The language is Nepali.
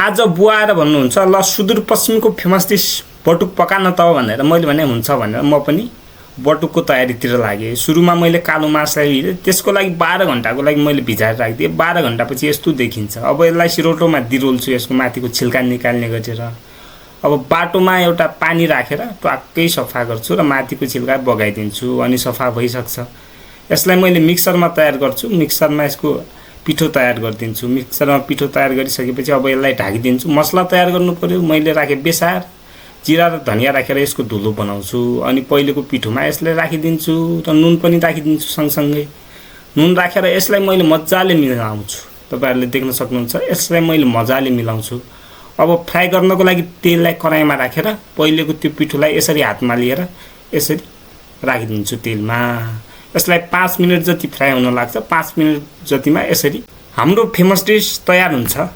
आज बुवा आएर भन्नुहुन्छ ल सुदूरपश्चिमको फेमस डिस बटुक पकान त भनेर मैले भने हुन्छ भनेर म पनि बटुकको तयारीतिर लागेँ। सुरुमा मैले कालो माछलाई लिएँ, त्यसको लागि 12 घण्टाको लागि मैले भिजाएर राखिदिएँ। 12 घण्टापछि यस्तो देखिन्छ। अब यसलाई सिरोटोमा दिरोल्छु, यसको माथिको छिल्का निकाल्ने गरेर। अब बाटोमा एउटा पानी राखेर ट्वाक्कै सफा गर्छु र माथिको छिल्का बगाइदिन्छु अनि सफा भइसक्छ। यसलाई मैले मिक्सरमा तयार गर्छु, मिक्सरमा यसको पिठो तयार गरिदिन्छु। मिक्सरमा पिठो तयार गरिसकेपछि अब यसलाई ढाकिदिन्छु। मसला तयार गर्नु पर्यो, मैले राखेँ बेसार, जिरा र धनिया राखेर यसको धुलो बनाउँछु। अनि पहिलेको पिठोमा यसलाई राखिदिन्छु र नुन पनि राखिदिन्छु सँगसँगै। नुन राखेर यसलाई मैले मजाले मिलाउँछु। तपाईहरुले देख्न सक्नुहुन्छ, यसलाई मैले मजाले मिलाउँछु। अब फ्राई गर्नको लागि तेललाई कराईमा राखेर पहिलेको त्यो पिठोलाई यसरी हातमा लिएर यसरी राखिदिन्छु तेलमा। यसलाई 5 मिनेट जति फ्राई हुन लाग्छ। 5 मिनेट जतिमा यसरी हाम्रो फेमस डिस तयार हुन्छ।